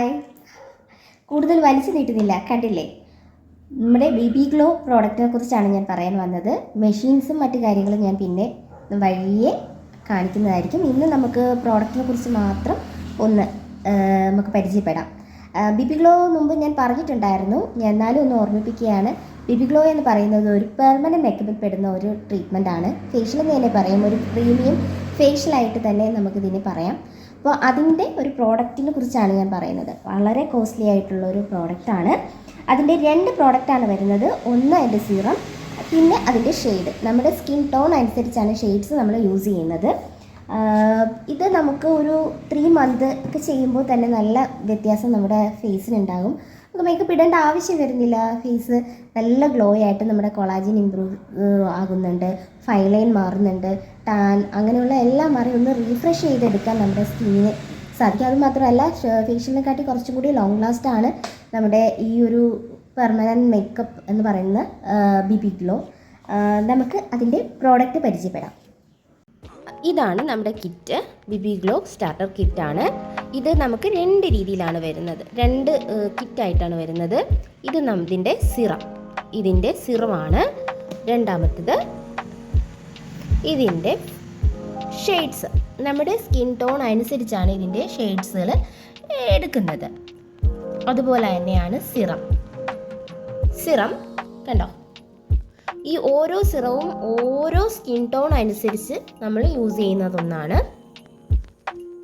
Hi. കൂടുതൽ വലിച്ചു നീട്ടുന്നില്ല, കണ്ടില്ലേ? നമ്മുടെ ബേബി ഗ്ലോ പ്രോഡക്റ്റിനെ കുറിച്ചാണ് ഞാൻ പറയാൻ വന്നത്. മെഷീൻസും മറ്റു കാര്യങ്ങളും ഞാൻ പിന്നെ വഴിയെ കാണിക്കുന്നതായിരിക്കും. ഇന്ന് നമുക്ക് പ്രോഡക്റ്റിനെ കുറിച്ച് മാത്രം ഒന്ന് നമുക്ക് പരിചയപ്പെടാം. ബേബി ഗ്ലോ മുമ്പ് ഞാൻ പറഞ്ഞിട്ടുണ്ടായിരുന്നു, ഞാൻ എന്നാലും ഒന്ന് ഓർമ്മിപ്പിക്കുകയാണ്. ബേബി ഗ്ലോ എന്ന് പറയുന്നത് ഒരു പെർമനൻറ്റ് മേക്കപ്പിൽ പെടുന്ന ഒരു ട്രീറ്റ്മെൻറ്റാണ്. ഫേഷ്യൽ എന്ന് തന്നെ പറയാം, ഒരു പ്രീമിയം ഫേഷ്യലായിട്ട് തന്നെ നമുക്കിതിനെ പറയാം. അപ്പോൾ അതിൻ്റെ ഒരു പ്രോഡക്റ്റിനെ കുറിച്ചാണ് ഞാൻ പറയുന്നത്. വളരെ കോസ്റ്റ്ലി ആയിട്ടുള്ള ഒരു പ്രോഡക്റ്റാണ്. അതിൻ്റെ 2 പ്രോഡക്റ്റാണ് വരുന്നത്. ഒന്ന് അതിൻ്റെ സിറം, പിന്നെ അതിൻ്റെ ഷെയ്ഡ്. നമ്മുടെ സ്കിൻ ടോൺ അനുസരിച്ചാണ് ഷെയ്ഡ്സ് നമ്മൾ യൂസ് ചെയ്യുന്നത്. ഇത് നമുക്ക് ഒരു 3 മന്ത് ഒക്കെ ചെയ്യുമ്പോൾ തന്നെ നല്ല വ്യത്യാസം നമ്മുടെ ഫേസിനുണ്ടാകും. നമുക്ക് മേക്കപ്പ് ഇടേണ്ട ആവശ്യം വരുന്നില്ല. ഫേസ് നല്ല ഗ്ലോ ആയിട്ട് നമ്മുടെ കൊളാജൻ ഇമ്പ്രൂവ് ആകുന്നുണ്ട്, ഫൈൻ ലൈൻ മാറുന്നുണ്ട്, ടാൻ അങ്ങനെയുള്ള എല്ലാം മാറി ഒന്ന് റീഫ്രഷ് ചെയ്തെടുക്കാൻ നമ്മുടെ സ്കിന്നിന് സാധിക്കും. അതുമാത്രമല്ല, ഫേഷ്യലിനെക്കാട്ടി കുറച്ചും കൂടി ലോങ് ലാസ്റ്റ് ആണ് നമ്മുടെ ഈ ഒരു പെർമനൻറ്റ് മേക്കപ്പ് എന്ന് പറയുന്ന ബേബി ഗ്ലോ. നമുക്ക് അതിൻ്റെ പ്രോഡക്റ്റ് പരിചയപ്പെടാം. ഇതാണ് നമ്മുടെ കിറ്റ്, ബേബി ഗ്ലോ സ്റ്റാർട്ടർ കിറ്റാണ്. ഇത് നമുക്ക് 2 രീതിയിലാണ് വരുന്നത്, 2 കിറ്റായിട്ടാണ് വരുന്നത്. ഇത് ഇതിൻ്റെ സിറമാണ്. രണ്ടാമത്തേത് ഇതിൻ്റെ ഷെയ്ഡ്സ്. നമ്മുടെ സ്കിൻ ടോൺ അനുസരിച്ചാണ് ഇതിൻ്റെ ഷെയ്ഡ്സുകൾ എടുക്കുന്നത്. അതുപോലെ തന്നെയാണ് സിറം കണ്ടോ? ഈ ഓരോ സിറവും ഓരോ സ്കിൻ ടോൺ അനുസരിച്ച് നമ്മൾ യൂസ് ചെയ്യുന്നതൊന്നാണ്.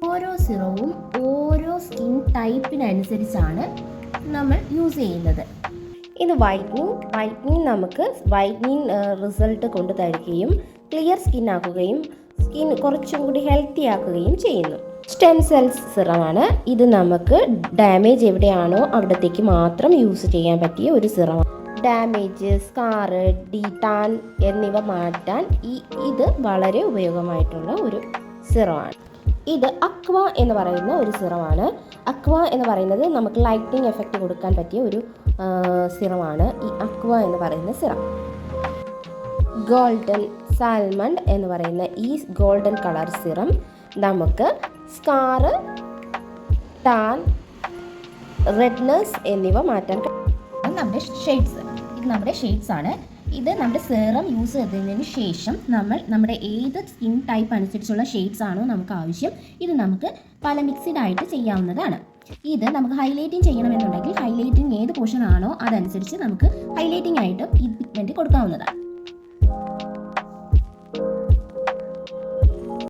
ഓരോ സിറവും ഓരോ സ്കിൻ ടൈപ്പിനനുസരിച്ചാണ് നമ്മൾ യൂസ് ചെയ്യുന്നത്. ഇത് വൈറ്റനിങ് നമുക്ക് റിസൾട്ട് കൊണ്ട് തരികയും ക്ലിയർ സ്കിൻ ആക്കുകയും സ്കിൻ കുറച്ചും കൂടി ഹെൽത്തി ആക്കുകയും ചെയ്യുന്നു. സ്റ്റെം സെൽസ് സിറമാണ്. ഇത് നമുക്ക് ഡാമേജ് എവിടെയാണോ അവിടത്തേക്ക് മാത്രം യൂസ് ചെയ്യാൻ പറ്റിയ ഒരു സിറമാണ്. ഡാമേജ്, സ്കാറ്, ടാൻ എന്നിവ മാറ്റാൻ ഇത് വളരെ ഉപയോഗമായിട്ടുള്ള ഒരു സിറമാണ്. ഇത് അക്വ എന്ന് പറയുന്ന ഒരു സിറമാണ്. അക്വ എന്ന് പറയുന്നത് നമുക്ക് ലൈറ്റിംഗ് എഫക്റ്റ് കൊടുക്കാൻ പറ്റിയ ഒരു സിറമാണ് ഈ അക്വ എന്ന് പറയുന്ന സിറം. ഗോൾഡൻ സാൽമണ്ട് എന്ന് പറയുന്ന ഈ ഗോൾഡൻ കളർ സിറം നമുക്ക് സ്കാറ്, ടാൻ, റെഡ്നെസ് എന്നിവ മാറ്റാൻ നമ്മുടെ ഷെയ്ഡ്സ്. ഇത് നമ്മുടെ ഷെയ്ഡ്സ് ആണ്. ഇത് നമ്മുടെ സിറം യൂസ് ചെയ്തതിന് ശേഷം നമ്മുടെ ഏത് സ്കിൻ ടൈപ്പ് അനുസരിച്ചുള്ള ഷെയ്ഡ്സ് ആണോ നമുക്ക് ആവശ്യം, ഇത് നമുക്ക് പല മിക്സിഡ് ആയിട്ട് ചെയ്യാവുന്നതാണ്. ഇത് നമുക്ക് ഹൈലൈറ്റിംഗ് ചെയ്യണമെന്നുണ്ടെങ്കിൽ ഹൈലൈറ്റിംഗ് ഏത് പോർഷൻ ആണോ അതനുസരിച്ച് നമുക്ക് ഹൈലൈറ്റിംഗ് ആയിട്ട് ഈ പിഗ്മെൻറ്റ് കൊടുക്കാവുന്നതാണ്.